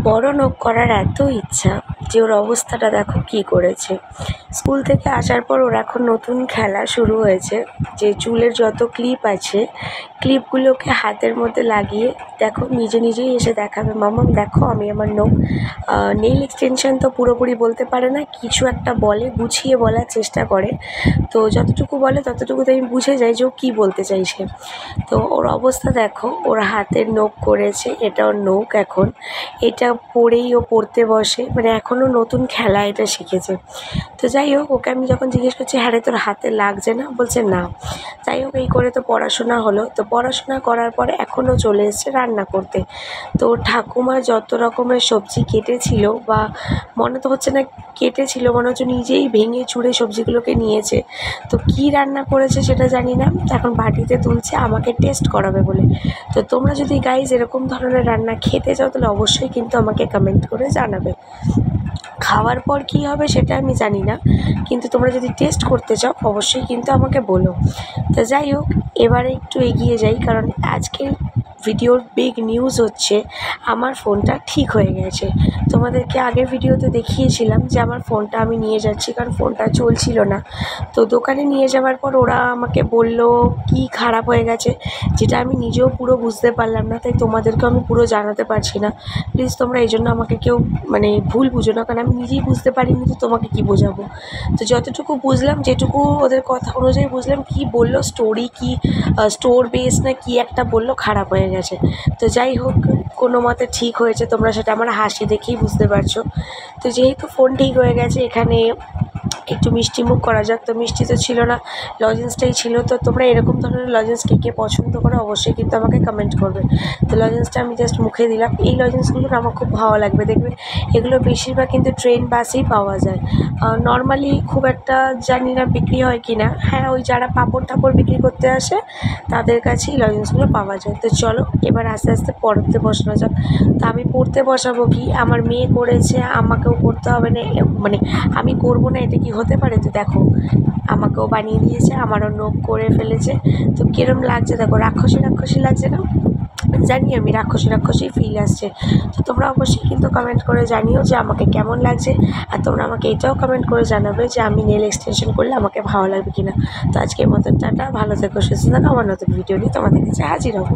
বড় নখ করার এত ইচ্ছা যে ওর অবস্থাটা দেখো কী করেছে। স্কুল থেকে আসার পর ওর এখন নতুন খেলা শুরু হয়েছে যে চুলের যত ক্লিপ আছে ক্লিপগুলোকে হাতের মধ্যে লাগিয়ে দেখো নিজে নিজেই এসে দেখাবে, মাম্মাম দেখো আমি আমার নখ। নেইল এক্সটেনশন তো পুরোপুরি বলতে পারে না, কিছু একটা বলে, গুছিয়ে বলার চেষ্টা করে। তো যতটুকু বলে ততটুকুতে আমি বুঝে যাই যে ও কী বলতে চাইছে। তো ওর অবস্থা দেখো, ওর হাতের নখ করেছে, এটা ওর নখ এখন। এটা পরেই ও পড়তে বসে, মানে এখনও নতুন খেলা এটা শিখেছে। তো যাই হোক, ওকে আমি যখন জিজ্ঞেস করছি হ্যাঁ রে তোর হাতে লাগছে না, বলছে না। যাই হোক, এই করে তো পড়াশোনা হলো। তো পড়াশোনা করার পরে এখনও চলে এসছে রান্না করতে। তো ঠাকুমা যত রকমের সবজি কেটেছিল, বা মনে তো হচ্ছে না কেটেছিল, মনে হচ্ছে নিজেই ভেঙে চুড়ে সবজিগুলোকে নিয়েছে। তো কী রান্না করেছে সেটা জানি না, এখন বাটিতে তুলছে আমাকে টেস্ট করাবে বলে। তো তোমরা যদি গাইজ এরকম ধরনের রান্না খেতে চাও তাহলে অবশ্যই কিন্তু আমাকে কমেন্ট করে জানাবে। খাওয়ার পর কী হবে সেটা আমি জানি না, কিন্তু তোমরা যদি টেস্ট করতে চাও অবশ্যই কিন্তু আমাকে বলো। তো যাই হোক, এবারে একটু এগিয়ে যাই, কারণ আজকের ভিডিওর বিগ নিউজ হচ্ছে আমার ফোনটা ঠিক হয়ে গেছে। তোমাদেরকে আগের ভিডিওতে দেখিয়েছিলাম যে আমার ফোনটা আমি নিয়ে যাচ্ছি, কারণ ফোনটা চলছিল না। তো দোকানে নিয়ে যাওয়ার পর ওরা আমাকে বলল কি খারাপ হয়ে গেছে, যেটা আমি নিজেও পুরো বুঝতে পারলাম না, তাই তোমাদেরকেও আমি পুরো জানাতে পারছি না। প্লিজ তোমরা এই জন্য আমাকে কেউ মানে ভুল বুঝো না, কারণ আমি নিজেই বুঝতে পারিনি তো তোমাকে কি বোঝাবো। তো যতটুকু বুঝলাম, যেটুকু ওদের কথা অনুযায়ী বুঝলাম, কি বললো স্টোরি কি স্টোর বেস না কি একটা বললো খারাপ হয়ে গেছে। তো যাই হোক, কোনো মতে ঠিক হয়েছে, তোমরা সেটা আমার হাসি দেখেই বুঝতে পারছো। তো যেহেতু ফোন ঠিক হয়ে গেছে, এখানে একটু মিষ্টি মুখ করা যাক। তো মিষ্টি তো ছিল না, লজেন্সটাই ছিল। তো তোমরা এরকম ধরনের লজেন্স কে কে পছন্দ করো অবশ্যই কিন্তু আমাকে কমেন্ট করবে। তো লজেন্সটা আমি জাস্ট মুখে দিলাম। এই লজেন্সগুলো আমার খুব ভালো লাগবে, দেখবে এগুলো বেশিরভাগ কিন্তু ট্রেন বাসেই পাওয়া যায়। নর্মালি খুব একটা জানি না বিক্রি হয় কি না। হ্যাঁ, ওই যারা পাঁপড় টাপড় বিক্রি করতে আসে তাদের কাছেই লজেন্সগুলো পাওয়া যায়। তো চলো এবার আস্তে আস্তে পড়তে বসানো যাক। তো আমি পড়তে বসাবো কি, আমার মেয়ে করেছে আমাকেও করতে হবে না, মানে আমি করবো না এটা কি হতে পারে। তো দেখো আমাকেও বানিয়ে দিয়েছে, আমারও নখ করে ফেলেছে। তো কিরম লাগছে দেখো, রাক্ষসী রাক্ষসী লাগছে না? জানি আমি রাক্ষসী রাক্ষসী ফিল আসছে। তো তোমরা অবশ্যই কিন্তু কমেন্ট করে জানিও যে আমাকে কেমন লাগছে। আর তোমরা আমাকে এটাও কমেন্ট করে জানাবে যে আমি নেল এক্সটেনশন করলে আমাকে ভালো লাগবে কিনা। তো আজকের মতো টাটা, ভালো থেকো, সুস্থ থাকো। আমার নতুন ভিডিও নিয়ে তোমাদের কাছে হাজির হবো।